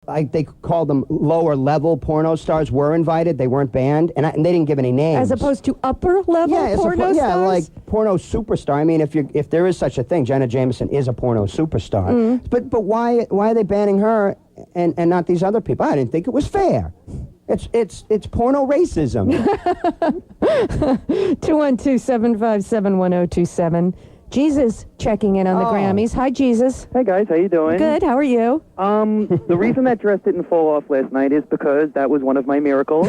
like they called them lower level porno stars were invited. They weren't banned, and they didn't give any names. As opposed to upper level porno stars? Yeah, like porno superstar. I mean, if there is such a thing, Jenna Jameson is a porno superstar. Mm. But why are they banning her and not these other people? I didn't think it was fair. It's porno racism. 212-757-1027. Jesus checking in on the Grammys. Hi, Jesus. Hey, guys. How you doing? Good. How are you? The reason that dress didn't fall off last night is because that was one of my miracles.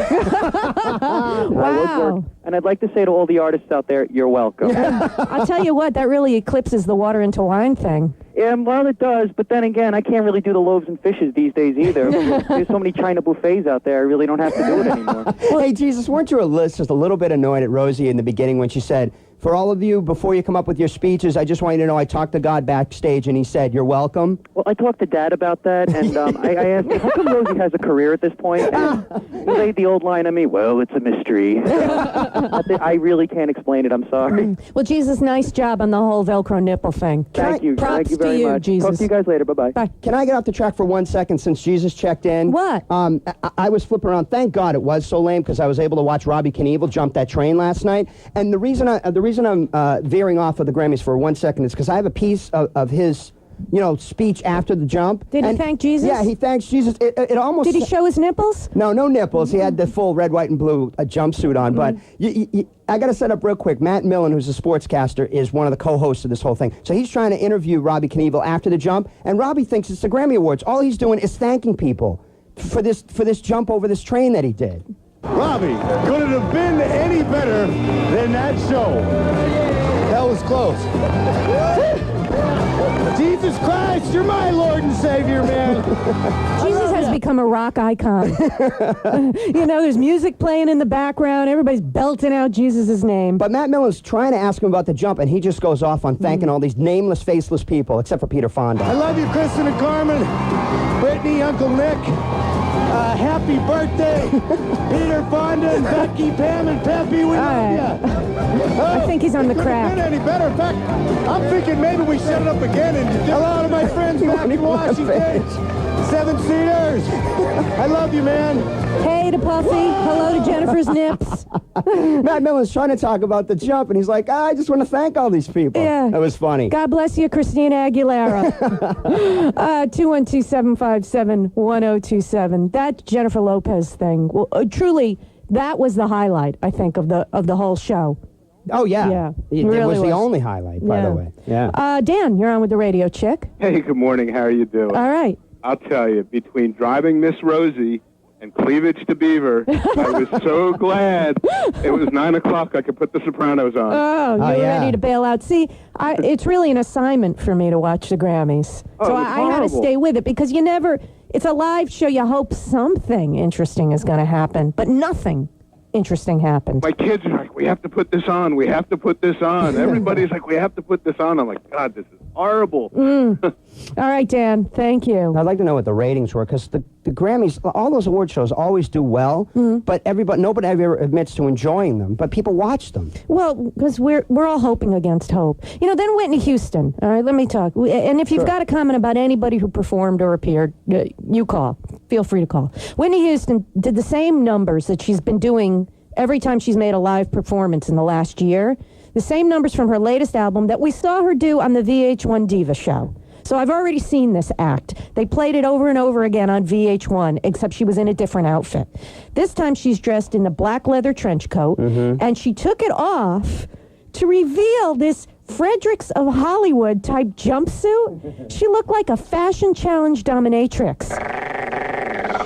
Wow. And I'd like to say to all the artists out there, you're welcome. I'll tell you what, that really eclipses the water into wine thing. Yeah, well, it does, but then again, I can't really do the loaves and fishes these days either. There's so many China buffets out there, I really don't have to do it anymore. Hey, Jesus, weren't you just a little bit annoyed at Rosie in the beginning when she said, for all of you, before you come up with your speeches, I just want you to know I talked to God backstage, and he said, you're welcome? Well, I talked to Dad about that, and I asked him, how come Rosie has a career at this point? And he laid the old line on me, well, it's a mystery. I really can't explain it, I'm sorry. Well, Jesus, nice job on the whole Velcro nipple thing. Thank you. Props Thank you very to you, much. Jesus. Talk to you guys later. Bye-bye. Bye. Can I get off the track for 1 second since Jesus checked in? What? I was flipping around. Thank God it was so lame because I was able to watch Robbie Knievel jump that train last night. And the reason I'm veering off of the Grammys for 1 second is because I have a piece of his, speech after the jump. Did he thank Jesus? Yeah, he thanks Jesus. It almost. Did he show his nipples? No nipples. He had the full red, white, and blue jumpsuit on. But I got to set up real quick. Matt Millen, who's a sportscaster, is one of the co-hosts of this whole thing. So he's trying to interview Robbie Knievel after the jump, and Robbie thinks it's the Grammy Awards. All he's doing is thanking people for this jump over this train that he did. Robbie, could it have been any better than that show? That was close. Jesus Christ, you're my Lord and Savior, man. Jesus has become a rock icon. There's music playing in the background. Everybody's belting out Jesus' name. But Matt Millen's trying to ask him about the jump, and he just goes off on thanking all these nameless, faceless people, except for Peter Fonda. I love you, Kristen and Carmen, Brittany, Uncle Nick. Happy birthday, Peter Fonda and Becky, Pam and Peppy. We love you. I think he's on the crack. Any better? In fact, I'm thinking maybe we set it up again and hello to my friends back in Washington. 7-seaters. I love you, man. Hey to Puffy. Hello to Jennifer's nips. Matt Millen's trying to talk about the jump, and he's like, I just want to thank all these people. Yeah. That was funny. God bless you, Christina Aguilera. 212-757-1027. That Jennifer Lopez thing. Well, truly, that was the highlight, I think, of the whole show. Oh, yeah. Yeah. It really was the only highlight, by the way. Yeah. Dan, you're on with the Radiochick. Hey, good morning. How are you doing? All right. I'll tell you, between driving Miss Rosie and cleavage to Beaver, I was so glad it was 9 o'clock I could put The Sopranos on. Oh, you're ready to bail out. See, it's really an assignment for me to watch the Grammys. So I had to stay with it because it's a live show. You hope something interesting is going to happen, but nothing interesting happened. My kids are like, we have to put this on. We have to put this on. Everybody's like, we have to put this on. I'm like, God, this is horrible. All right, Dan. Thank you. I'd like to know what the ratings were, because the Grammys, all those award shows always do well, but nobody ever admits to enjoying them, but people watch them. Well, because we're all hoping against hope. Then Whitney Houston. All right, let me talk. And if you've got a comment about anybody who performed or appeared, you call. Feel free to call. Whitney Houston did the same numbers that she's been doing every time she's made a live performance in the last year. The same numbers from her latest album that we saw her do on the VH1 Diva show. So I've already seen this act. They played it over and over again on VH1, except she was in a different outfit. This time she's dressed in the black leather trench coat, and she took it off to reveal this Fredericks of Hollywood type jumpsuit. She looked like a fashion challenge dominatrix.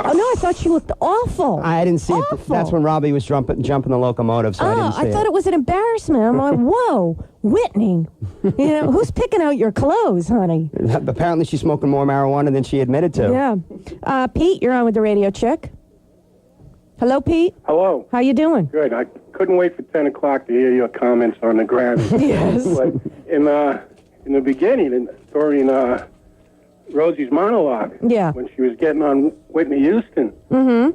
Oh, no, I thought she looked awful. I didn't see awful. it. That's when Robbie was jumping the locomotive, so I didn't see it. I thought it was an embarrassment. I'm like, whoa, Whitney. Who's picking out your clothes, honey? Apparently she's smoking more marijuana than she admitted to. Yeah. Pete, you're on with the Radiochick. Hello, Pete. Hello. How you doing? Good. I couldn't wait for 10 o'clock to hear your comments on the Grammys. Yes. But in the beginning, during Rosie's monologue, yeah, when she was getting on Whitney Houston,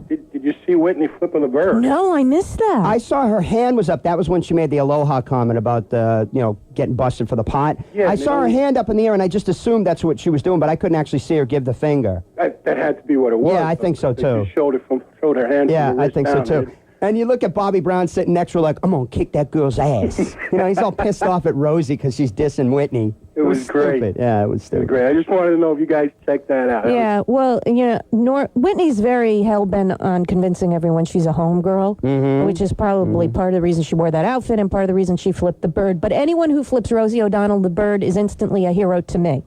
did Did you see Whitney flipping the bird? No, I missed that. I saw her hand was up. That was when she made the aloha comment about getting busted for the pot. Yeah, I saw her hand up in the air, and I just assumed that's what she was doing, but I couldn't actually see her give the finger. That had to be what it was. Yeah, I think so, too. She showed her hand. Yeah, from the I wrist think so down. too. And you look at Bobby Brown sitting next to her like, I'm going to kick that girl's ass. He's all pissed off at Rosie because she's dissing Whitney. It was great. Stupid. Yeah, it was It stupid. was great. I just wanted to know if you guys checked that out. Yeah, well, Whitney's very hell-bent on convincing everyone she's a homegirl, which is probably part of the reason she wore that outfit and part of the reason she flipped the bird. But anyone who flips Rosie O'Donnell the bird is instantly a hero to me.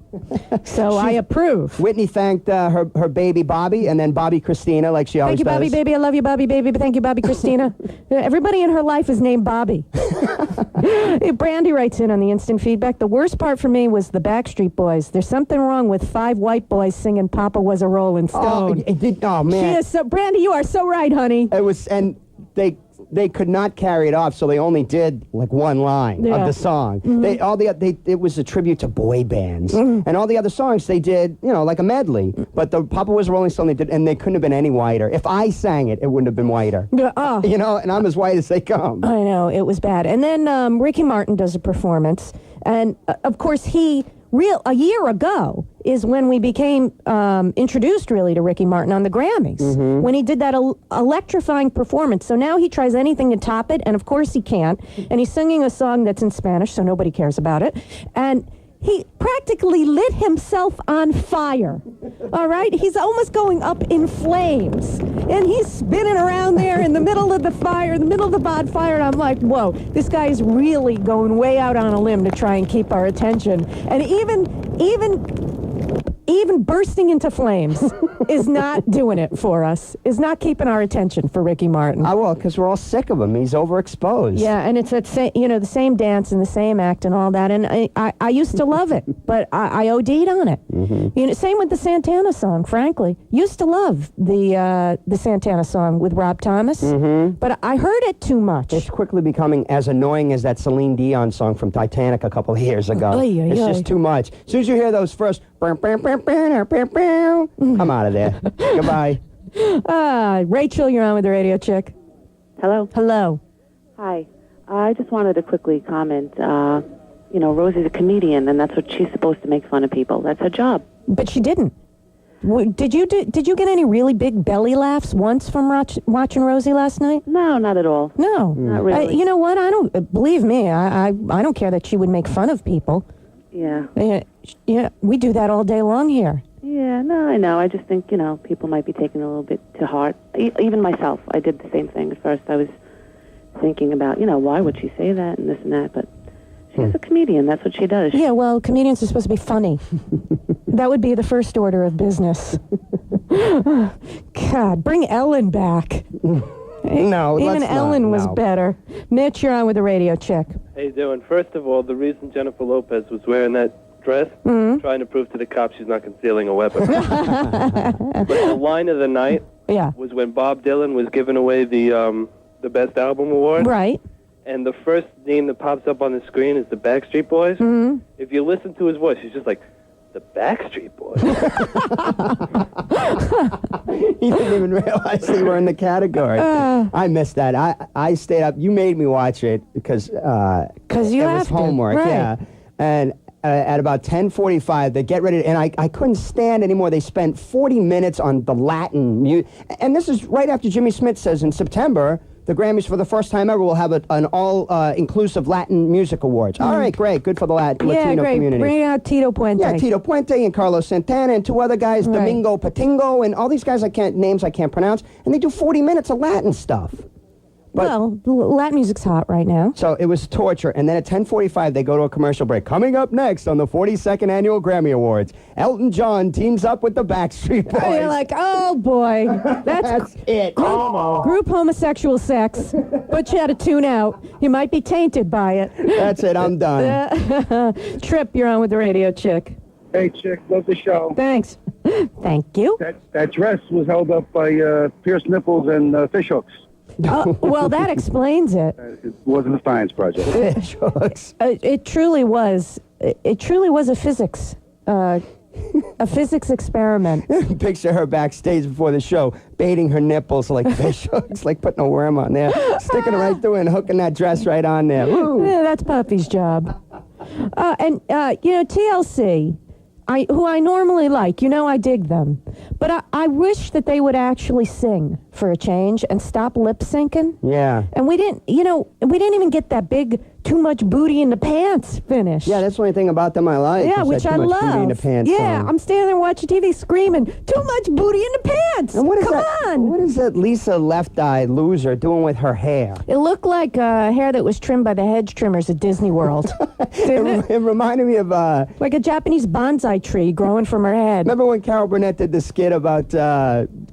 So I approve. Whitney thanked her baby Bobby and then Bobby Christina like she always Thank you, Bobby, does. baby. I love you, Bobby, baby. But thank you, Bobby Christina. Everybody in her life is named Bobby. Brandy writes in on the instant feedback. The worst part for me was the Backstreet Boys. There's something wrong with 5 white boys singing "Papa Was a Rolling Stone." Oh, man. She is so, Brandy, you are so right, honey. It was, and they could not carry it off, so they only did like one line of the song. It was a tribute to boy bands, and all the other songs they did, like a medley. But the Papa Was a Rolling Stone they did, and they couldn't have been any whiter. If I sang it, it wouldn't have been whiter. And I'm as white as they come. I know, it was bad. And then Ricky Martin does a performance, and of course a year ago is when we became introduced really to Ricky Martin on the Grammys, when he did that electrifying performance. So now he tries anything to top it, and of course he can't. And he's singing a song that's in Spanish, so nobody cares about it. And he practically lit himself on fire. All right? He's almost going up in flames. And he's spinning around there in the middle of the fire, in the middle of the bonfire. And I'm like, whoa, this guy is really going way out on a limb to try and keep our attention. And even bursting into flames is not doing it for us, is not keeping our attention for Ricky Martin. Well, because we're all sick of him. He's overexposed. Yeah, and it's that the same dance and the same act and all that. And I used to love it, but I OD'd on it. Same with the Santana song, frankly. Used to love the Santana song with Rob Thomas, but I heard it too much. It's quickly becoming as annoying as that Celine Dion song from Titanic a couple of years ago. It's just too much. As soon as you hear those first, come out of there. Goodbye. Rachel, you're on with the radio chick. Hello. Hello. Hi. I just wanted to quickly comment. Rosie's a comedian, and that's what she's supposed to make fun of people. That's her job. But she didn't. Did you get any really big belly laughs once from watching Rosie last night? No, not at all. No. Not really. You know what? I don't believe me. I don't care that she would make fun of people. Yeah. Yeah, we do that all day long here. Yeah, no, I know. I just think, people might be taking it a little bit to heart. Even myself, I did the same thing. At first I was thinking about, why would she say that and this and that, but she's a comedian. That's what she does. Yeah, well, comedians are supposed to be funny. That would be the first order of business. God, bring Ellen back. No, even Ellen was better. Mitch, you're on with the radio check. How you doing? First of all, the reason Jennifer Lopez was wearing that dress, trying to prove to the cops she's not concealing a weapon. But the line of the night was when Bob Dylan was giving away the Best Album Award. Right. And the first name that pops up on the screen is the Backstreet Boys. If you listen to his voice, he's just like, the Backstreet Boys. He didn't even realize they were in the category. I missed that. I stayed up. You made me watch it because you it was homework. Right. Yeah, and at about 10:45, they get ready, and I couldn't stand anymore. They spent 40 minutes on the Latin music, and this is right after Jimmy Smith says in September, the Grammys, for the first time ever, will have an all-inclusive Latin Music Awards. All right, great. Good for the Latino community. Bring out Tito Puente. Yeah, Tito Puente and Carlos Santana and 2 other guys, Domingo Patingo, and all these guys names I can't pronounce, and they do 40 minutes of Latin stuff. But, well, Latin music's hot right now. So it was torture. And then at 10:45, they go to a commercial break. Coming up next on the 42nd Annual Grammy Awards, Elton John teams up with the Backstreet Boys. You're like, oh, boy. That's it. Group homosexual sex. But you had to tune out. You might be tainted by it. That's it. I'm done. Trip, you're on with the radio chick. Hey, chick, love the show. Thanks. Thank you. That dress was held up by pierced nipples and fish hooks. Well, that explains it. It wasn't a science project. Fish hooks. It truly was. It truly was a physics A physics experiment. Picture her backstage before the show, baiting her nipples like fish hooks, like putting a worm on there, sticking it right through and hooking that dress right on there. Woo. Yeah, that's Puffy's job. TLC, who I normally like, I dig them. But I wish that they would actually sing for a change and stop lip syncing. Yeah. And we didn't even get that big too much booty in the pants finish. Yeah, that's the only thing about them I like. Yeah, is which that I too much love. booty in the pants yeah, song. I'm standing there watching TV screaming, too much booty in the pants. And Come on. What is that Lisa Left Eye loser doing with her hair? It looked like hair that was trimmed by the hedge trimmers at Disney World. Didn't it? It reminded me of... like a Japanese bonsai tree growing from her head. Remember when Carol Burnett did the skit about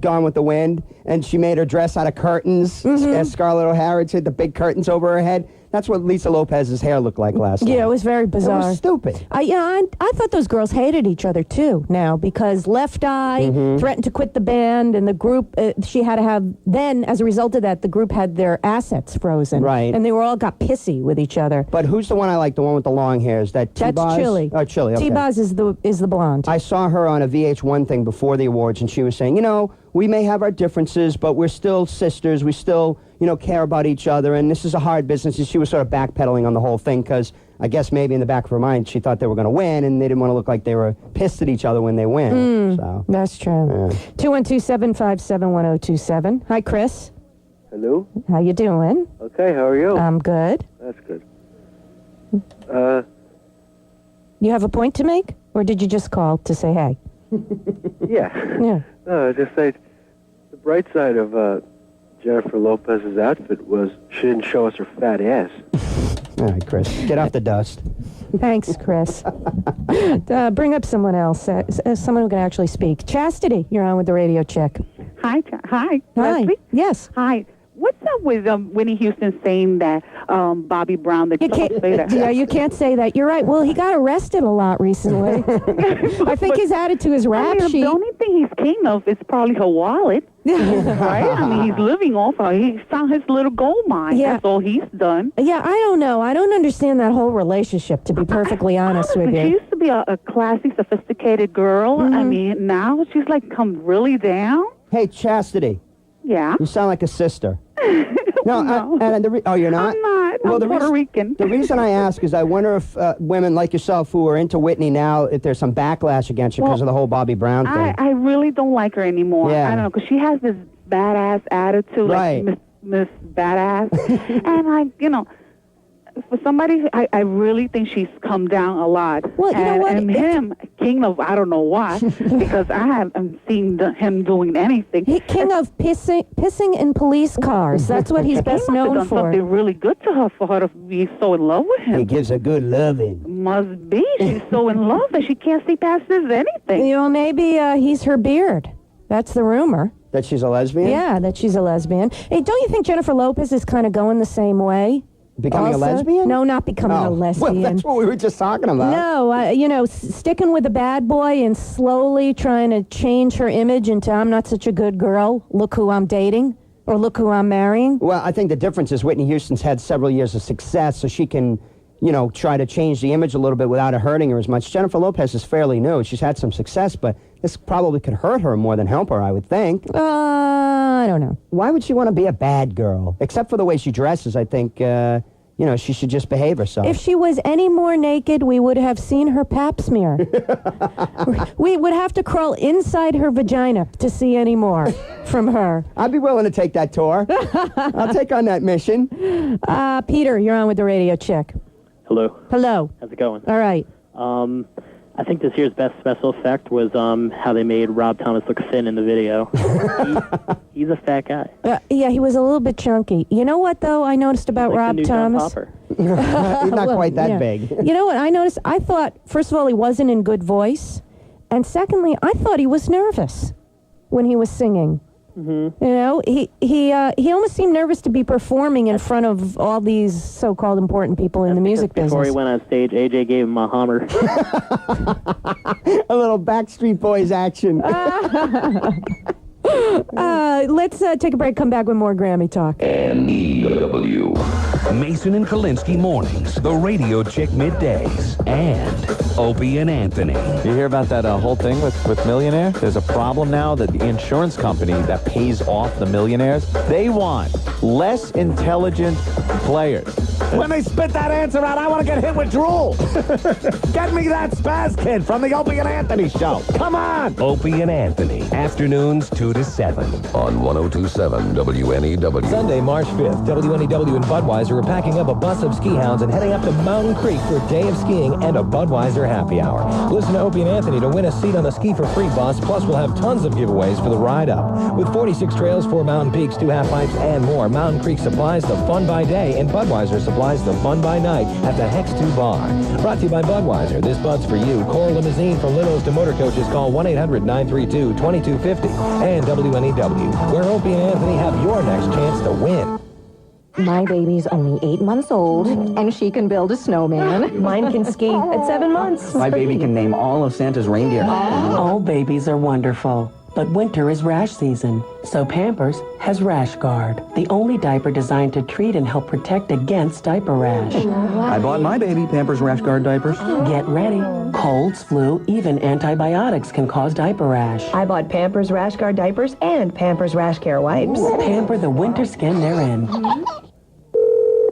Gone with the Wind, and she made her dress out of curtains, as Scarlett O'Hara did, the big curtains over her head? That's what Lisa Lopez's hair looked like last night. Yeah, it was very bizarre. It was stupid. I thought those girls hated each other, too, now, because Left Eye threatened to quit the band, and the group, she had to have, then, as a result of that, the group had their assets frozen. Right. And they all got pissy with each other. But who's the one I like, the one with the long hair? Is that T-Boz? That's Chili. Oh, Chili, okay. T-Boz is the blonde. I saw her on a VH1 thing before the awards, and she was saying, we may have our differences, but we're still sisters. We still, care about each other, and this is a hard business. And she was sort of backpedaling on the whole thing because I guess maybe in the back of her mind she thought they were going to win, and they didn't want to look like they were pissed at each other when they win. So that's true. 212-757-1027. Hi, Chris. Hello. How you doing? Okay, how are you? I'm good. That's good. You have a point to make, or did you just call to say hey? Yeah. Yeah. No, just say the bright side of Jennifer Lopez's outfit was she didn't show us her fat ass. All right, Chris, get off the dust. Thanks, Chris. Bring up someone else, someone who can actually speak. Chastity, you're on with the radio check. Hi. Hi. Leslie? Yes. Hi. What's up with Whitney Houston saying that Bobby Brown, that you can't say that? Yeah, you can't say that. You're right. Well, he got arrested a lot recently. I think he's added to his rap sheet. The only thing he's king of is probably her wallet. Right? I mean, he's living off her. He found his little gold mine. Yeah. That's all he's done. Yeah, I don't know. I don't understand that whole relationship, to be perfectly honest with you. She used to be a classy, sophisticated girl. I mean, now she's like come really down. Hey, Chastity. Yeah? You sound like a sister. No. You're not? I'm not. I'm Puerto Rican. The reason I ask is I wonder if women like yourself who are into Whitney now, if there's some backlash against you because of the whole Bobby Brown thing. I really don't like her anymore. Yeah. I don't know, because she has this badass attitude, Right. like Miss Badass. And for somebody, I really think she's come down a lot. Well, you know what? And him, king of I don't know what, because I haven't seen him doing anything. King of pissing in police cars. That's what he's best he must have known done for. Something really good to her for her to be so in love with him. He gives a good loving. Must be. She's so in love that she can't see past this anything. Maybe he's her beard. That's the rumor. That she's a lesbian? Yeah, that she's a lesbian. Hey, don't you think Jennifer Lopez is kind of going the same way? Becoming also? a lesbian? No, not becoming a lesbian. Well, that's what we were just talking about. No, sticking with a bad boy and slowly trying to change her image into I'm not such a good girl. Look who I'm dating. Or look who I'm marrying. Well, I think the difference is Whitney Houston's had several years of success, so she can, try to change the image a little bit without it hurting her as much. Jennifer Lopez is fairly new. She's had some success, but this probably could hurt her more than help her, I would think. I don't know. Why would she want to be a bad girl? Except for the way she dresses, I think, she should just behave herself. If she was any more naked, we would have seen her pap smear. We would have to crawl inside her vagina to see any more from her. I'd be willing to take that tour. I'll take on that mission. Peter, you're on with the radio check. Hello. Hello. How's it going? All right. I think this year's best special effect was how they made Rob Thomas look thin in the video. He's a fat guy. Yeah, he was a little bit chunky. You know what, though, I noticed about Rob Thomas? He's not quite that big. You know what I noticed? I thought, first of all, he wasn't in good voice. And secondly, I thought he was nervous when he was singing. Mm-hmm. He almost seemed nervous to be performing in front of all these so-called important people in the music business. Before he went on stage, AJ gave him a Hummer. A little Backstreet Boys action. Let's take a break, come back with more Grammy talk. NEW. Mason and Kalinsky mornings, the Radiochick middays, and Opie and Anthony. You hear about that whole thing with Millionaire? There's a problem now that the insurance company that pays off the millionaires, they want less intelligent players. When they spit that answer out, I want to get hit with drool. Get me that spaz kid from the Opie and Anthony show. Come on! Opie and Anthony, afternoons 2 to 7 on 102.7 WNEW. Sunday, March 5th, WNEW and Budweiser are packing up a bus of ski hounds and heading up to Mountain Creek for a day of skiing and a Budweiser happy hour. Listen to Opie and Anthony to win a seat on the Ski for Free bus, plus we'll have tons of giveaways for the ride up. With 46 trails, 4 mountain peaks, 2 half pipes, and more, Mountain Creek supplies the fun by day, and Budweiser supplies the fun by night at the Hex 2 Bar. Brought to you by Budweiser. This bud's for you. Core Limousine, from limos to motor coaches, call 1-800-932-2250. And WNEW, where Opie and Anthony have your next chance to win. My baby's only 8 months old, and she can build a snowman. Mine can ski at 7 months. My baby can name all of Santa's reindeer. All babies are wonderful, but winter is rash season, so Pampers has Rash Guard, the only diaper designed to treat and help protect against diaper rash. I bought my baby Pampers Rash Guard diapers. Get ready. Colds, flu, even antibiotics can cause diaper rash. I bought Pampers Rash Guard diapers and Pampers Rash Care wipes. Pamper the winter skin they're in.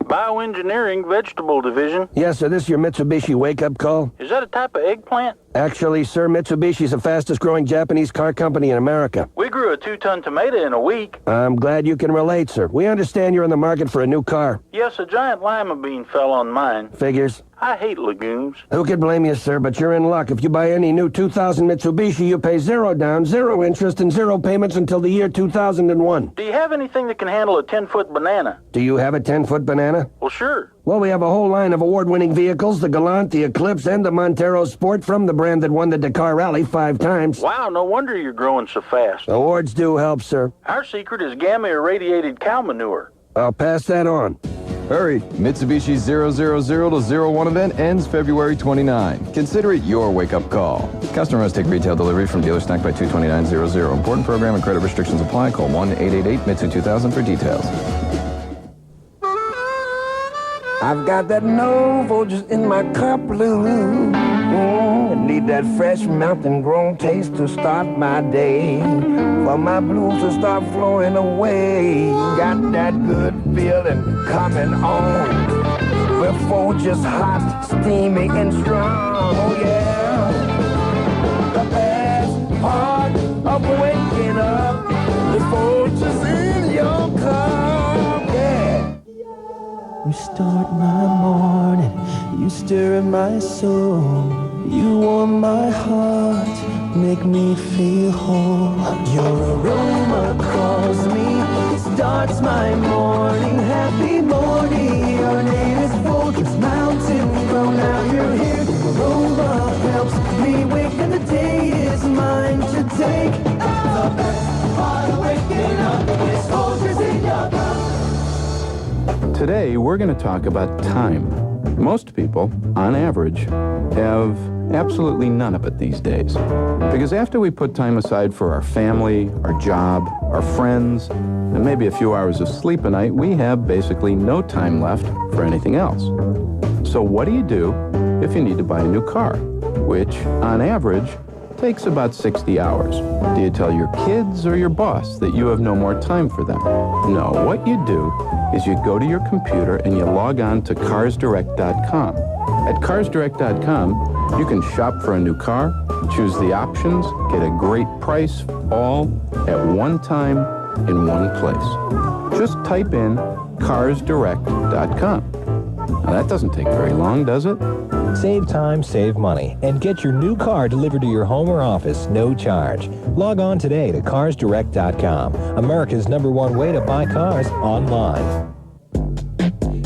Bioengineering Vegetable Division. Yes, sir, this is your Mitsubishi wake-up call. Is that a type of eggplant? Actually, sir, Mitsubishi's the fastest-growing Japanese car company in America. We grew a 2-ton tomato in a week. I'm glad you can relate, sir. We understand you're in the market for a new car. Yes, a giant lima bean fell on mine. Figures. I hate legumes. Who could blame you, sir, but you're in luck. If you buy any new 2000 Mitsubishi, you pay 0 down, 0 interest, and 0 payments until the year 2001. Do you have anything that can handle a 10-foot banana? Do you have a 10-foot banana? Well, sure. Well, we have a whole line of award-winning vehicles, the Galant, the Eclipse, and the Montero Sport, from the brand that won the Dakar Rally 5 times. Wow, no wonder you're growing so fast. Awards do help, sir. Our secret is gamma-irradiated cow manure. I'll pass that on. Hurry! Mitsubishi's 000-01 event ends February 29. Consider it your wake-up call. Customer must take retail delivery from dealer stock by 2/29/00. Important program and credit restrictions apply. Call 1-888-MITSU-2000 for details. I've got that Novo just in my cup, blue. I need that fresh mountain-grown taste to start my day. For my blues to start flowing away. Got that good feeling coming on. Before just hot, steamy, and strong. Oh, yeah. The best part of waking up before just in your cup. Yeah. You start my morning, you stir my soul. You warm my heart, make me feel whole. Your aroma calls me, starts my morning. Happy morning, your name is Fortress Mountain. Grow now you're here. Aroma helps me wake, and the day is mine to take. The best part of waking up is Fortress in your cup. Today, we're going to talk about time. Most people, on average, have absolutely none of it these days. Because after we put time aside for our family, our job, our friends, and maybe a few hours of sleep a night, we have basically no time left for anything else. So what do you do if you need to buy a new car, which, on average, takes about 60 hours? Do you tell your kids or your boss that you have no more time for them? No, what you do is you go to your computer and you log on to carsdirect.com. At carsdirect.com, you can shop for a new car, choose the options, get a great price, all at one time in one place. Just type in carsdirect.com. Now that doesn't take very long, does it? Save time, save money, and get your new car delivered to your home or office, no charge. Log on today to carsdirect.com, America's #1 way to buy cars online.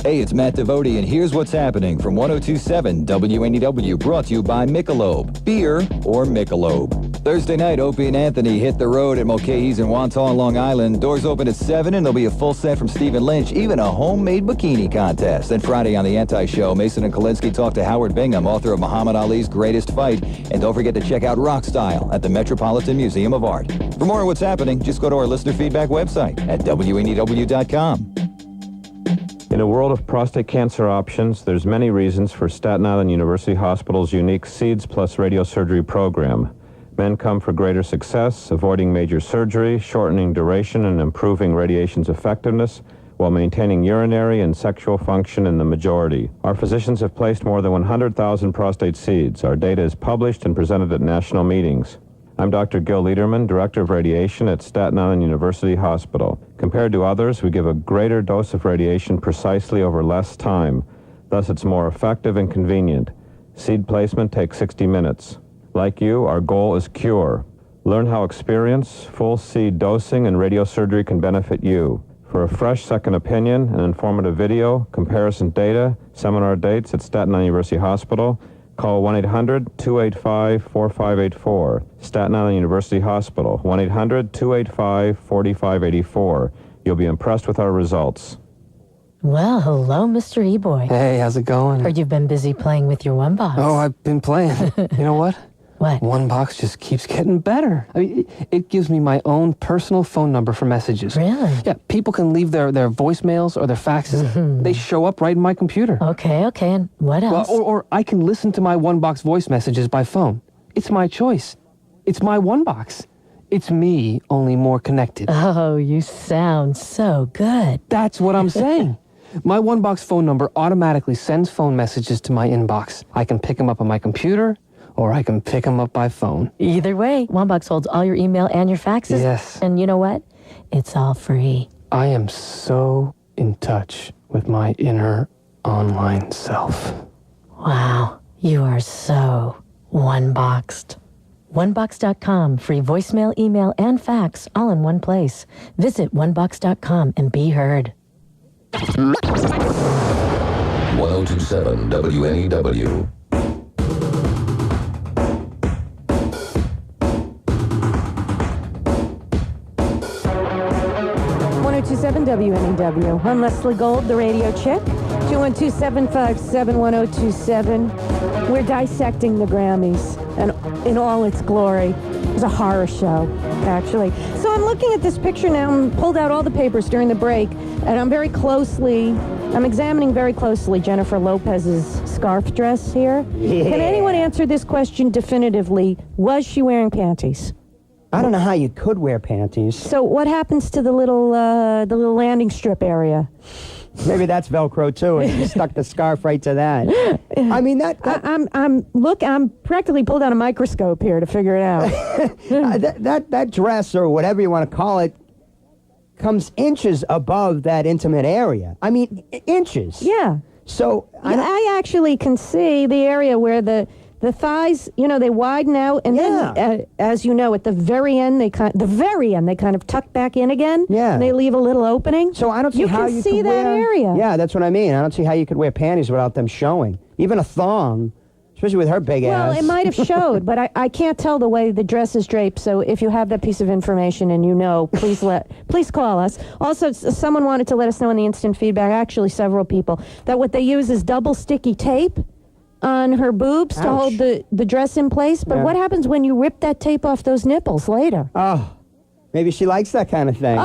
Hey, it's Matt Devotee, and here's what's happening from 102.7 WNEW, brought to you by Michelob. Beer or Michelob. Thursday night, Opie and Anthony hit the road at Mulcahy's in Wantagh, Long Island. Doors open at 7, and there'll be a full set from Stephen Lynch, even a homemade bikini contest. Then Friday on the Anti-Show, Mason and Kalinsky talk to Howard Bingham, author of Muhammad Ali's Greatest Fight. And don't forget to check out Rock Style at the Metropolitan Museum of Art. For more on what's happening, just go to our listener feedback website at WNEW.com. In a world of prostate cancer options, there's many reasons for Staten Island University Hospital's unique SEEDS Plus radiosurgery program. Men come for greater success, avoiding major surgery, shortening duration, and improving radiation's effectiveness, while maintaining urinary and sexual function in the majority. Our physicians have placed more than 100,000 prostate seeds. Our data is published and presented at national meetings. I'm Dr. Gil Lederman, Director of Radiation at Staten Island University Hospital. Compared to others, we give a greater dose of radiation precisely over less time. Thus, it's more effective and convenient. Seed placement takes 60 minutes. Like you, our goal is cure. Learn how experience, full seed dosing, and radiosurgery can benefit you. For a fresh second opinion, an informative video, comparison data, seminar dates at Staten Island University Hospital, call 1-800-285-4584. Staten Island University Hospital, 1-800-285-4584. You'll be impressed with our results. Well, hello, Mr. E-Boy. Hey, how's it going? Heard you've been busy playing with your one box. Oh, I've been playing. You know what? What? One box just keeps getting better. I mean, it gives me my own personal phone number for messages. Really? Yeah, people can leave their voicemails or their faxes. Mm-hmm. They show up right in my computer. Okay, and what else? Well, or I can listen to my one box voice messages by phone. It's my choice. It's my one box. It's me, only more connected. Oh, you sound so good. That's what I'm saying. My one box phone number automatically sends phone messages to my inbox. I can pick them up on my computer, or I can pick them up by phone. Either way, OneBox holds all your email and your faxes. Yes. And you know what? It's all free. I am so in touch with my inner online self. Wow, you are so one-boxed. OneBox.com, free voicemail, email, and fax, all in one place. Visit OneBox.com and be heard. 1027 WNEW. 1027 WNEW. I'm Leslie Gold, the radio chick. 212-757-1027. We're dissecting the Grammys and in all its glory. It's a horror show, actually. So I'm looking at this picture now and pulled out all the papers during the break, and I'm examining very closely Jennifer Lopez's scarf dress here. Yeah. Can anyone answer this question definitively? Was she wearing panties? I don't know how you could wear panties. So what happens to the little landing strip area? Maybe that's Velcro too, and you stuck the scarf right to that. I mean I'm practically pulled out a microscope here to figure it out. that dress, or whatever you want to call it, comes inches above that intimate area. I mean, inches. Yeah. So I actually can see the area where the thighs, they widen out, and then, as you know, at the very end, they kind of tuck back in again. Yeah. And they leave a little opening. So I don't see how you can see could that wear, area. Yeah, that's what I mean. I don't see how you could wear panties without them showing. Even a thong, especially with her big ass. Well, it might have showed, but I can't tell the way the dress is draped. So if you have that piece of information and please call us. Also, someone wanted to let us know in the instant feedback, actually several people, that what they use is double sticky tape on her boobs to hold the dress in place. But what happens when you rip that tape off those nipples later? Oh, maybe she likes that kind of thing.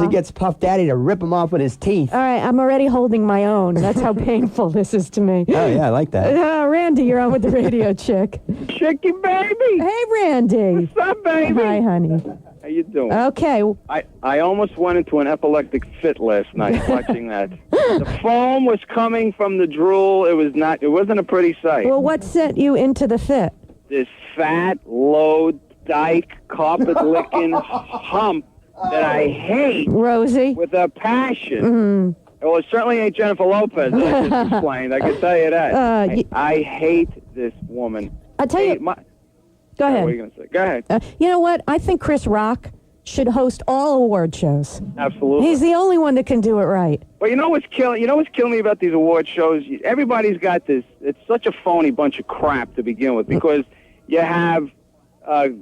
She gets Puff Daddy to rip them off with his teeth. All right, I'm already holding my own. That's how painful this is to me. Oh, yeah, I like that. Randy, you're on with the radio chick. Chicky baby. Hey, Randy. What's up, baby? Hi, honey. How you doing? Okay. I almost went into an epileptic fit last night watching that. The foam was coming from the drool. It wasn't a pretty sight. Well, what sent you into the fit? This fat, low, dyke, carpet-licking hump that I hate. Rosie? With a passion. Mm-hmm. Well, it certainly ain't Jennifer Lopez, as I just explained. I can tell you that. I hate this woman. I tell you... Go ahead. What are you going to say? Go ahead. You know what? I think Chris Rock should host all award shows. Absolutely. He's the only one that can do it right. Well, you know what's killing me about these award shows? Everybody's got this. It's such a phony bunch of crap to begin with, because you have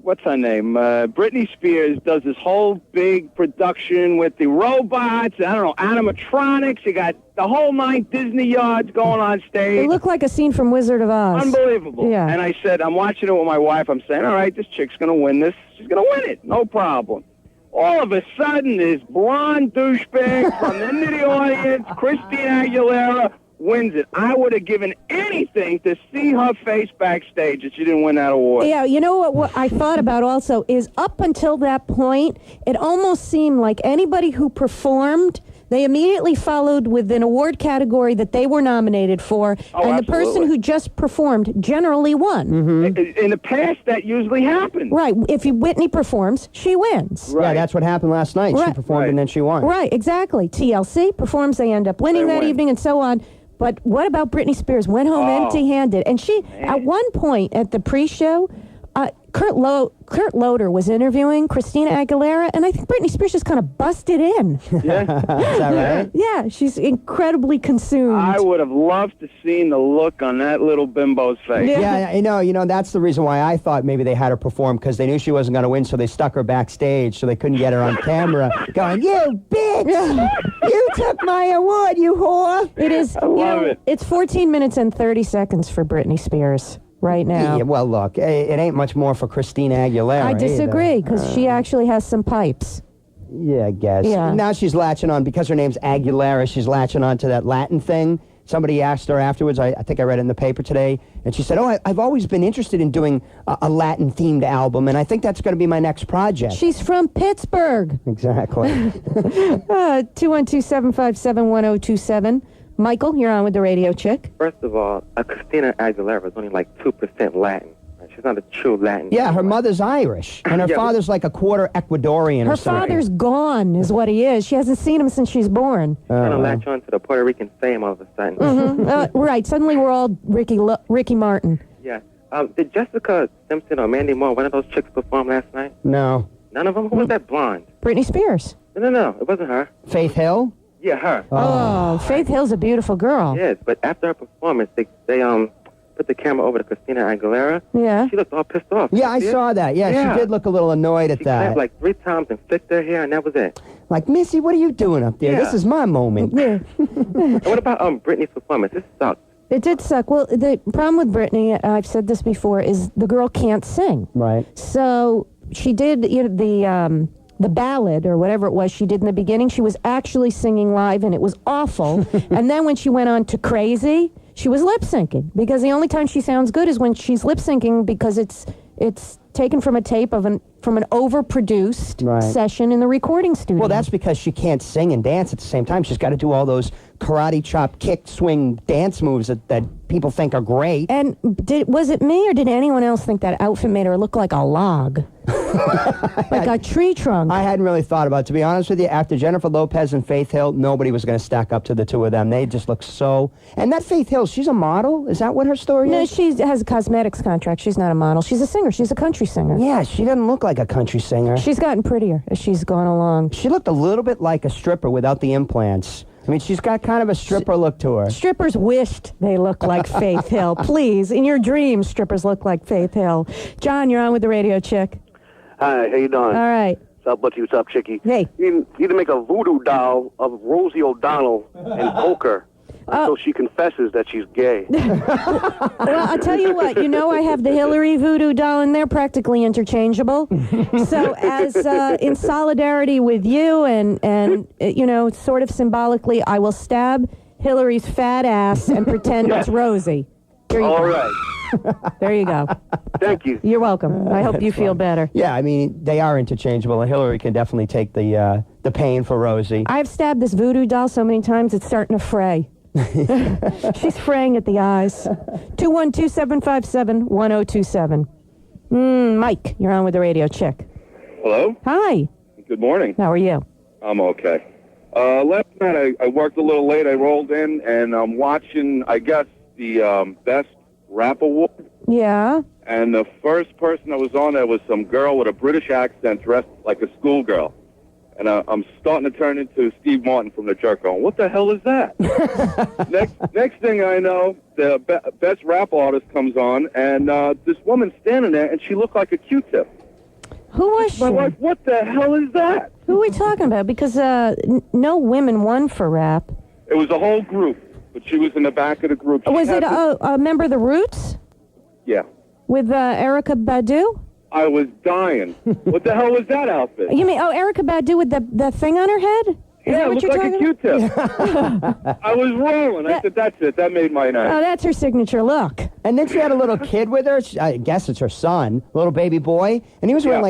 what's her name? Britney Spears does this whole big production with the robots, I don't know, animatronics. You got the whole 9 Disney yards going on stage. It looked like a scene from Wizard of Oz. Unbelievable. Yeah. And I said, I'm watching it with my wife. I'm saying, all right, this chick's going to win this. She's going to win it. No problem. All of a sudden, this blonde douchebag from the end of the audience, Christina Aguilera, wins it. I would have given anything to see her face backstage if she didn't win that award. Yeah, you know what I thought about also is up until that point, it almost seemed like anybody who performed, they immediately followed with an award category that they were nominated for, and absolutely. the person who just performed generally won. Mm-hmm. In the past, that usually happens. Right. If Whitney performs, she wins. Right. Yeah, that's what happened last night. Right. She performed and then she won. Right, exactly. TLC performs, they end up winning that evening and so on. But what about Britney Spears? Went home empty-handed. And she, at one point at the pre-show, Kurt Loder was interviewing Christina Aguilera, and I think Britney Spears just kind of busted in. Yeah. Is that right? Yeah, she's incredibly consumed. I would have loved to seen the look on that little bimbo's face. Yeah, I know. You know, that's the reason why I thought maybe they had her perform, because they knew she wasn't going to win, so they stuck her backstage so they couldn't get her on camera going, "You bitch! You took my award, you whore!" It is. I love it. It's 14 minutes and 30 seconds for Britney Spears right now. Yeah, well, look, it ain't much more for Christina Aguilera. I disagree, because she actually has some pipes. Yeah, I guess. Yeah. Now she's latching on, because her name's Aguilera, she's latching on to that Latin thing. Somebody asked her afterwards, I think I read it in the paper today, and she said, I've always been interested in doing a Latin-themed album, and I think that's going to be my next project. She's from Pittsburgh. Exactly. 212-757-1027. Michael, you're on with the Radio Chick. First of all, Christina Aguilera is only like 2% Latin. She's not a true Latin. Yeah, her mother's Irish, and her father's like a quarter Ecuadorian Her or something. father's gone, is what he is. She hasn't seen him since she's born. Trying to latch on to the Puerto Rican fame all of a sudden. Right, suddenly we're all Ricky Martin. Yeah. Did Jessica Simpson or Mandy Moore, one of those chicks, perform last night? No. None of them? Who was that blonde? Britney Spears. No, it wasn't her. Faith Hill? Yeah, her. Oh, Faith Hill's a beautiful girl. Yes, but after her performance, they put the camera over to Christina Aguilera. Yeah. She looked all pissed off. Yeah, I saw that. Yeah, she did look a little annoyed at She that. clapped like 3 times and flicked her hair, and that was it. Like, Missy, what are you doing up there? Yeah. This is my moment. Yeah. And what about Britney's performance? This sucked. It did suck. Well, the problem with Britney, I've said this before, is the girl can't sing. Right. So she did the ballad or whatever it was she did in the beginning. She was actually singing live, and it was awful. And then when she went on to Crazy, she was lip syncing, because the only time she sounds good is when she's lip syncing, because it's taken from a tape from an overproduced session in the recording studio. Well, that's because she can't sing and dance at the same time. She's got to do all those karate chop, kick, swing, dance moves that people think are great. And was it me, or did anyone else think that outfit made her look like a log? Like a tree trunk. I hadn't really thought about it. To be honest with you, after Jennifer Lopez and Faith Hill, nobody was going to stack up to the two of them. They just look so... And that Faith Hill, she's a model? Is that what her story is? No, she has a cosmetics contract. She's not a model. She's a singer. She's a country singer. Yeah, she doesn't look like a country singer. She's gotten prettier as she's gone along. She looked a little bit like a stripper without the implants. I mean, she's got kind of a stripper look to her. Strippers wished they looked like Faith Hill. Please, in your dreams, strippers look like Faith Hill. John, you're on with the Radio Chick. Hi, how you doing? All right. What's up, Butchie? What's up, Chickie? Hey. You need to make a voodoo doll of Rosie O'Donnell and poke her until she confesses that she's gay. Well, I'll tell you what. You know, I have the Hillary voodoo doll, and they're practically interchangeable. So as in solidarity with you and you know, sort of symbolically, I will stab Hillary's fat ass and pretend it's Rosie. Here you All go. right. There you go. Thank you. You're welcome. I hope you feel better. Yeah, I mean, they are interchangeable, and Hillary can definitely take the pain for Rosie. I've stabbed this voodoo doll so many times it's starting to fray. She's fraying at the eyes. 212-757-1027. Mike, you're on with the Radio Chick. Hello? Hi. Good morning. How are you? I'm okay. Last night I worked a little late. I rolled in, and I'm watching, I guess, the Best Rap Award. Yeah. And the first person that was on there was some girl with a British accent dressed like a schoolgirl. and I'm starting to turn into Steve Martin from the Jerk. Going, what the hell is that? next thing I know, the best rap artist comes on, and this woman's standing there, and she looked like a Q-tip. Who was she? My wife, what the hell is that? Who are we talking about? Because no women won for rap. It was a whole group, but she was in the back of the group. Was it a member of the Roots? Yeah. With Erykah Badu? I was dying. What the hell was that outfit? You mean, Erykah Badu with the thing on her head? Is Yeah, that it what looked you're like a talking Q-tip. I was rolling. I said, that's it. That made my night. Oh, that's her signature look. And then she had a little kid with her. I guess it's her son, little baby boy, and he was wearing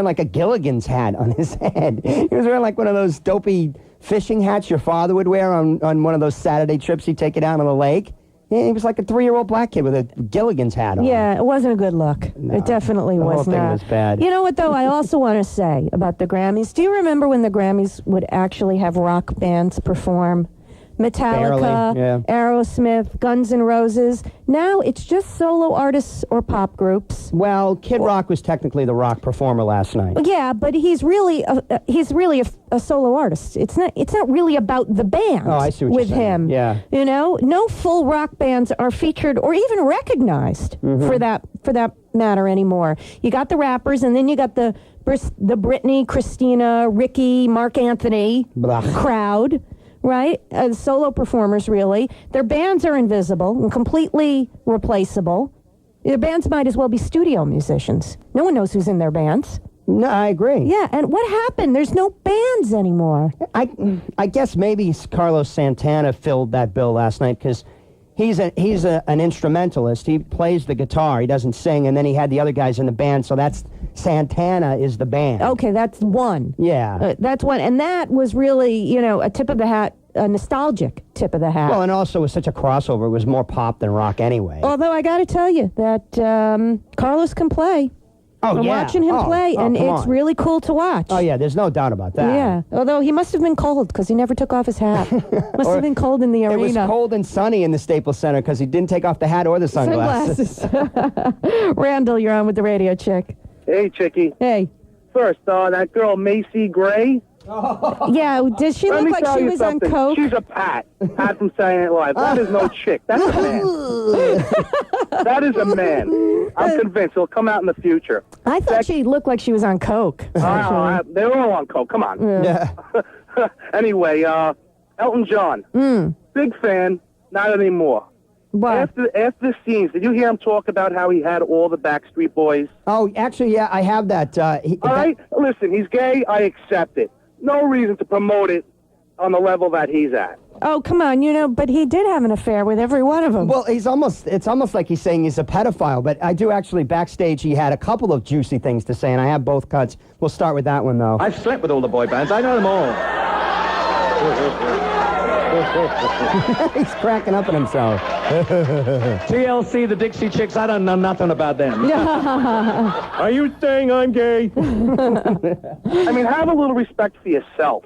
like a Gilligan's hat on his head. He was wearing like one of those dopey fishing hats your father would wear on one of those Saturday trips he'd take you down on the lake. He was like a 3-year-old black kid with a Gilligan's hat on. Yeah, it wasn't a good look. No, it definitely the was whole thing not. was bad. You know what, though? I also want to say about the Grammys. Do you remember when the Grammys would actually have rock bands perform? Metallica, Barely, yeah. Aerosmith, Guns N' Roses. Now it's just solo artists or pop groups. Well, Kid Rock was technically the rock performer last night. Yeah, but he's really a solo artist. It's not really about the band. Oh, I see what with you're saying. him. Yeah. You know, no full rock bands are featured or even recognized for that matter anymore. You got the rappers, and then you got the Britney, Christina, Ricky, Mark Anthony crowd. Right? Solo performers, really. Their bands are invisible and completely replaceable. Their bands might as well be studio musicians. No one knows who's in their bands. No, I agree. Yeah, and what happened? There's no bands anymore. I guess maybe Carlos Santana filled that bill last night because he's an instrumentalist. He plays the guitar. He doesn't sing, and then he had the other guys in the band, so that's Santana is the band. Okay, that's one. Yeah. That's one. And that was really, a tip of the hat, a nostalgic tip of the hat. Well, and also it was such a crossover. It was more pop than rock anyway. Although I got to tell you that Carlos can play. Oh, I'm yeah. watching him play, and come it's on. really cool to watch. Oh, yeah, there's no doubt about that. Yeah, although he must have been cold because he never took off his hat. Must have been cold in the arena. It was cold and sunny in the Staples Center because he didn't take off the hat or the sunglasses. Randall, you're on with the Radio Chick. Hey, Chickie. Hey. First, that girl Macy Gray. Yeah, did she Let look me like tell she you was something. on coke? She's a Pat from Saturday Night Live. That is no chick. That's a man. That is a man. I'm convinced he'll come out in the future. I thought she looked like she was on coke. They're all on coke. Come on. Yeah. Anyway, Elton John. Big fan. Not anymore. What? After the scenes, did you hear him talk about how he had all the Backstreet Boys? Oh, actually, yeah, I have that. All right? Listen, he's gay. I accept it. No reason to promote it on the level that he's at. Oh, come on, but he did have an affair with every one of them. Well, it's almost like he's saying he's a pedophile, but I do actually, backstage, he had a couple of juicy things to say, and I have both cuts. We'll start with that one, though. I've slept with all the boy bands. I know them all. He's cracking up at himself. TLC, the Dixie Chicks, I don't know nothing about them. Are you saying I'm gay? I mean, have a little respect for yourself.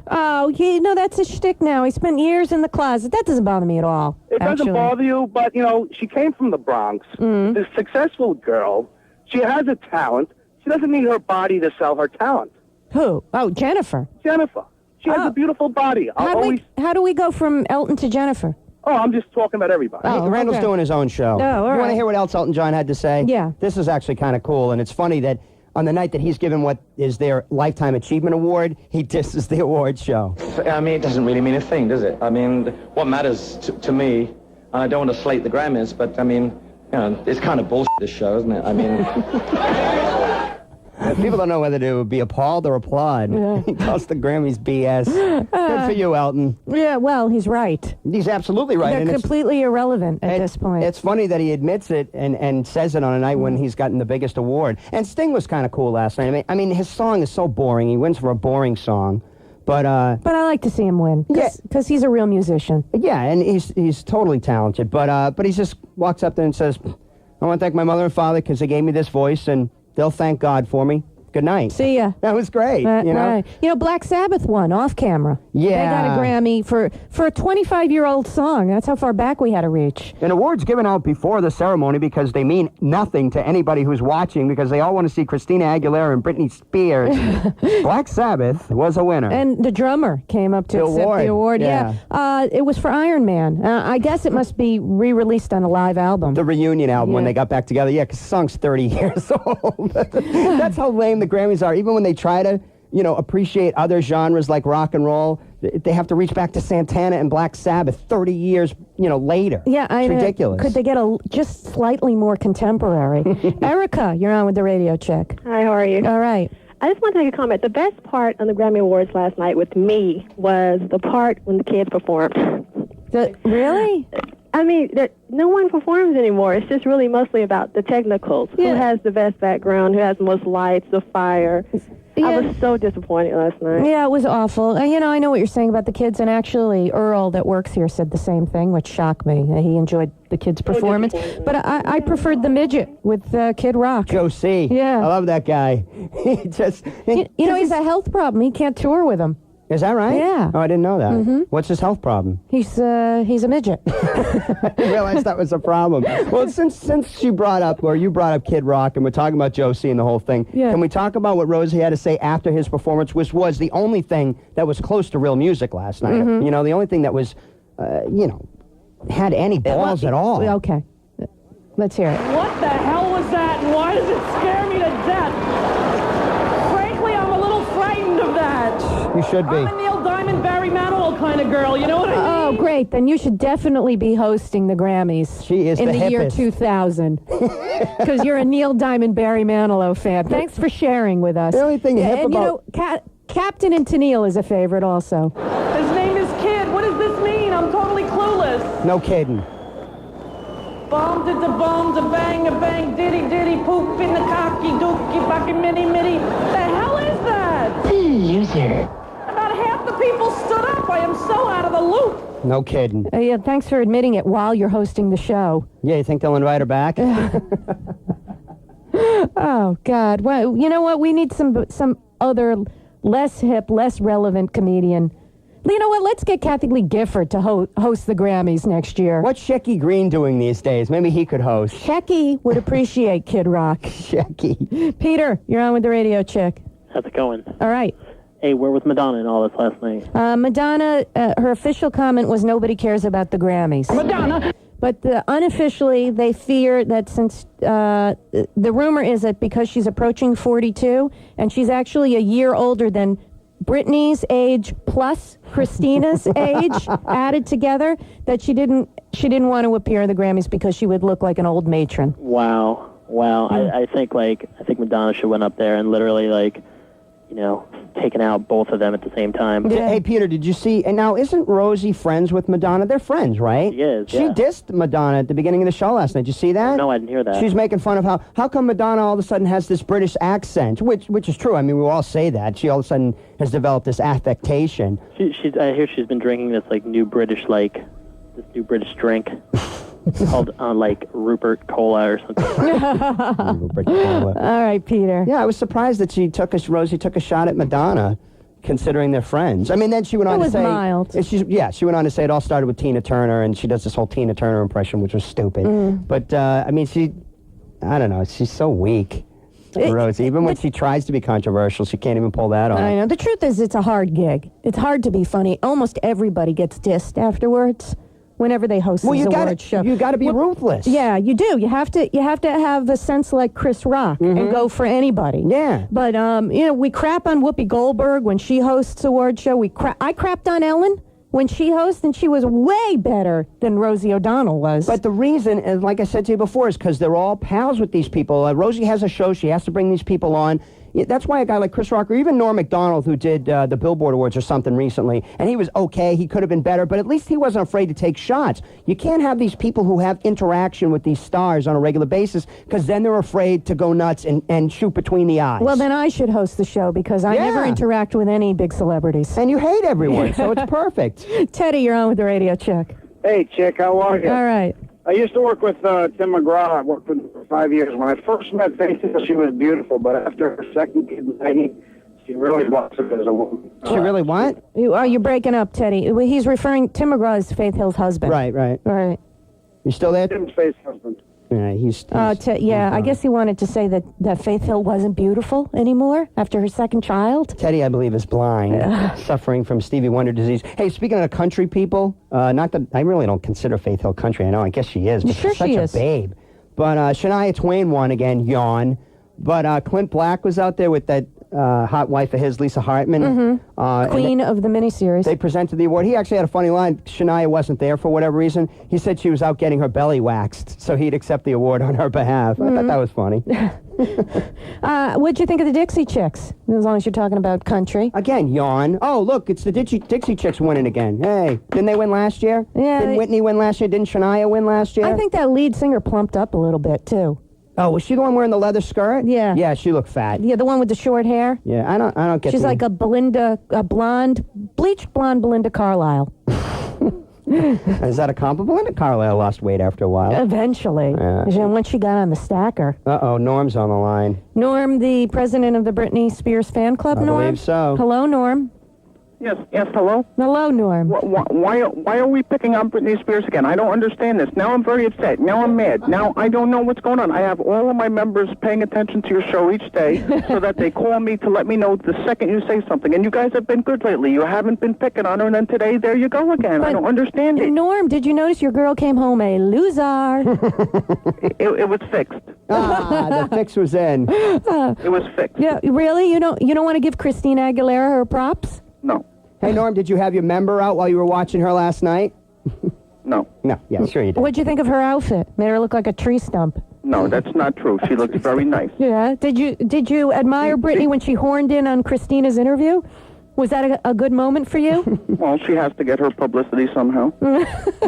Oh, that's his shtick now. He spent years in the closet. That doesn't bother me at all. It doesn't bother you, but, she came from the Bronx. This successful girl. She has a talent. She doesn't need her body to sell her talent. Who? Oh, Jennifer. She has a beautiful body. How do we go from Elton to Jennifer? Oh, I'm just talking about everybody. Randall's doing his own show. Oh, all you want right. to hear what else Elton John had to say? Yeah. This is actually kind of cool, and it's funny that on the night that he's given what is their Lifetime Achievement Award, he disses the award show. I mean, it doesn't really mean a thing, does it? I mean, what matters to me, and I don't want to slate the Grammys, but I mean, it's kind of bullshit, this show, isn't it? I mean... People don't know whether to be appalled or applaud. Yeah. He calls the Grammys BS. Good for you, Elton. Yeah, well, he's right. He's absolutely right. They're completely irrelevant at this point. It's funny that he admits it and says it on a night when he's gotten the biggest award. And Sting was kind of cool last night. I mean, his song is so boring. He wins for a boring song. But I like to see him win because he's a real musician. Yeah, and he's totally talented. But he just walks up there and says, I want to thank my mother and father because they gave me this voice, and they'll thank God for me. Good night. See ya. That was great. You know? Right. You know, Black Sabbath won off camera. Yeah. They got a Grammy for a 25-year-old song. That's how far back we had to reach. An award's given out before the ceremony because they mean nothing to anybody who's watching because they all want to see Christina Aguilera and Britney Spears. Black Sabbath was a winner. And the drummer came up to accept the award. Yeah. It was for Iron Man. I guess it must be re-released on a live album. The reunion album when they got back together. Yeah, because the song's 30 years old. That's how lame the Grammys are. Even when they try to, you know, appreciate other genres like rock and roll, they have to reach back to Santana and Black Sabbath 30 years, you know, later. Yeah, it's ridiculous. Could they get just slightly more contemporary? Erica, you're on with the Radio Check. Hi, how are you? All right. I just want to make a comment. The best part on the Grammy Awards last night with me was the part when the kids performed. Really? I mean, no one performs anymore. It's just really mostly about the technicals. Yeah. Who has the best background? Who has the most lights, the fire? Yeah. I was so disappointed last night. Yeah, it was awful. You know, I know what you're saying about the kids, and actually Earl that works here said the same thing, which shocked me. He enjoyed the kids' performance. But I preferred the midget with Kid Rock. Joe C. Yeah. I love that guy. He just... You know, he's a health problem. He can't tour with him. Is that right? Yeah. Oh, I didn't know that. Mm-hmm. What's his health problem? He's a midget. I didn't realize that was a problem. Well, since you brought up Kid Rock, and we're talking about Joe C. and the whole thing, can we talk about what Rosie had to say after his performance, which was the only thing that was close to real music last night? Mm-hmm. You know, the only thing that was, you know, had any balls at all. Okay. Let's hear it. What the hell was that, and why does it scare me to death? Frankly, I'm a little frightened of that. You should be. I'm a Neil Diamond, Barry Manilow kind of girl, you know what I mean? Oh, great. Then you should definitely be hosting the Grammys. She is in the the year hippest. 2000. Because you're a Neil Diamond, Barry Manilow fan. Thanks for sharing with us. The only thing hip and about... you know, Captain and Tennille is a favorite also. His name is Kid. What does this mean? I'm totally clueless. No kidding. Bomb to the bomb to bang a bang diddy diddy poop in the cocky dookie bucky mitty mitty. The hell is that? Loser. About half the people stood up. I am so out of the loop. No kidding. Yeah, thanks for admitting it while you're hosting the show. Yeah, you think they'll invite her back? Oh, God. Well, you know what? We need some other less hip, less relevant comedian. You know what? Let's get Kathie Lee Gifford to host the Grammys next year. What's Shecky Green doing these days? Maybe he could host. Shecky would appreciate Kid Rock. Shecky. Peter, you're on with the Radio Check. How's it going? All right. Hey, where was Madonna and all this last night? Madonna, her official comment was nobody cares about the Grammys. Madonna! But unofficially, they fear that since the rumor is that because she's approaching 42, and she's actually a year older than Britney's age plus Christina's age added together, that she didn't want to appear in the Grammys because she would look like an old matron. Wow. I think Madonna should went up there and literally taken out both of them at the same time. Hey, Peter, did you see? And now, isn't Rosie friends with Madonna? They're friends, right? She is, She yeah. dissed Madonna at the beginning of the show last night. Did you see that? No, I didn't hear that. She's making fun of how come Madonna all of a sudden has this British accent, which is true. I mean, we all say that. She all of a sudden has developed this affectation. I hear she's been drinking this new British drink. called Rupert Cola or something. Rupert Cola. All right, Peter. Yeah, I was surprised that Rosie took a shot at Madonna, considering they're friends. I mean, then she went on to say... mild. She went on to say it all started with Tina Turner, and she does this whole Tina Turner impression, which was stupid. But, I mean, I don't know, she's so weak. Rosie, even when she tries to be controversial, she can't even pull that off. I know. The truth is, it's a hard gig. It's hard to be funny. Almost everybody gets dissed afterwards. Whenever they host these award show. You got to be ruthless. Yeah, you do. You have to have a sense like Chris Rock and go for anybody. Yeah. But we crap on Whoopi Goldberg when she hosts award show. I crapped on Ellen when she hosts, and she was way better than Rosie O'Donnell was. But the reason, is, like I said to you before, is because they're all pals with these people. Rosie has a show. She has to bring these people on. That's why a guy like Chris Rock, or even Norm Macdonald, who did the Billboard Awards or something recently, and he was okay, he could have been better, but at least he wasn't afraid to take shots. You can't have these people who have interaction with these stars on a regular basis, because then they're afraid to go nuts and shoot between the eyes. Well, then I should host the show, because I never interact with any big celebrities. And you hate everyone, so it's perfect. Teddy, you're on with the Radio Check. Hey, Chick, how are you? All right. I used to work with Tim McGraw. I worked with him for 5 years. When I first met Faith Hill, she was beautiful, but after her second kid, she really blossomed as a woman. She really what? You're breaking up, Teddy. He's referring, Tim McGraw is Faith Hill's husband. Right. You still there? Tim's Faith's husband. Yeah, I guess he wanted to say that Faith Hill wasn't beautiful anymore after her second child. Teddy, I believe, is blind, suffering from Stevie Wonder disease. Hey, speaking of country people, not that I really don't consider Faith Hill country. I know, I guess she is, but Sure she's such she a is. babe. But Shania Twain won again, yawn. But Clint Black was out there with that hot wife of his, Lisa Hartman. Queen of the miniseries. They presented the award. He actually had a funny line. Shania wasn't there for whatever reason. He said she was out getting her belly waxed, so he'd accept the award on her behalf. I thought that was funny. What'd you think of the Dixie Chicks? As long as you're talking about country. Again, yawn. Oh, look, it's the Dixie Chicks winning again. Hey, didn't they win last year? Yeah. Didn't Whitney win last year? Didn't Shania win last year? I think that lead singer plumped up a little bit, too. Oh, was she the one wearing the leather skirt? Yeah. Yeah, she looked fat. Yeah, the one with the short hair. Yeah, I don't get. She's like a bleached blonde Belinda Carlisle. Is that a compliment? Belinda Carlisle lost weight after a while. Eventually. Yeah. Once she got on the stacker. Uh-oh, Norm's on the line. Norm, the president of the Britney Spears fan club, Norm? I believe so. Hello, Norm. Yes, hello? Hello, Norm. Why are we picking on Britney Spears again? I don't understand this. Now I'm very upset. Now I'm mad. Now I don't know what's going on. I have all of my members paying attention to your show each day so that they call me to let me know the second you say something. And you guys have been good lately. You haven't been picking on her, and then today, there you go again. I don't understand it. Norm, did you notice your girl came home a loser? It was fixed. The fix was in. It was fixed. Yeah, really? You don't want to give Christina Aguilera her props? No. Hey, Norm, did you have your member out while you were watching her last night? No. No, yeah, sure you did. What'd you think of her outfit? Made her look like a tree stump. No, that's not true. She looks very nice. Yeah. Did you admire Britney when she horned in on Christina's interview? Was that a good moment for you? Well, she has to get her publicity somehow.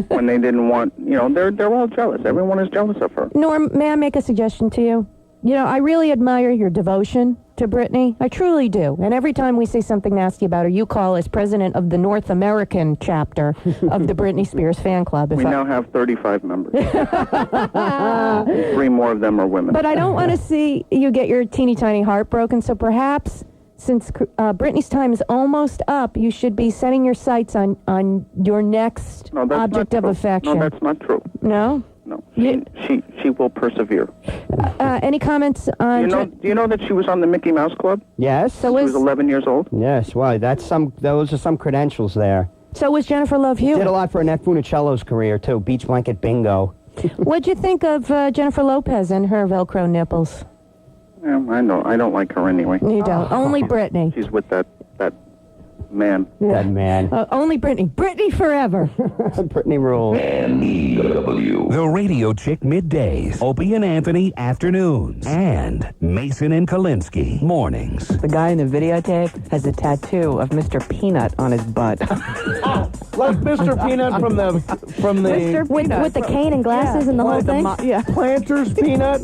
When they didn't want, they're all jealous. Everyone is jealous of her. Norm, may I make a suggestion to you? I really admire your devotion to Britney. I truly do. And every time we say something nasty about her, you call as president of the North American chapter of the Britney Spears fan club. We now have 35 members. 3 more of them are women. But I don't want to see you get your teeny tiny heart broken, so perhaps since Britney's time is almost up, you should be setting your sights on your next object of affection. No, that's not true. No? No. She will persevere. Any comments on... Do you know that she was on the Mickey Mouse Club? Yes. She was 11 years old? Yes, well, those are some credentials there. So was Jennifer Love Hewitt. Did a lot for Annette Funicello's career, too. Beach blanket bingo. What'd you think of Jennifer Lopez and her Velcro nipples? Yeah, I know. I don't like her anyway. You don't. Only Britney. She's with that man. That man. Only Britney. Britney forever. Britney rules. WNEW. The Radiochick middays. Opie and Anthony afternoons. And Mason and Kalinsky mornings. The guy in the videotape has a tattoo of Mr. Peanut on his butt. Like Mr. Peanut from the with the cane and glasses and the whole thing. Planters Peanut.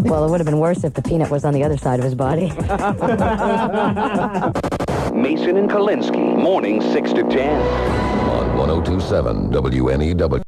Well, it would have been worse if the peanut was on the other side of his body. Mason and Kalinsky mornings 6 to 10 on 102.7 WNEW.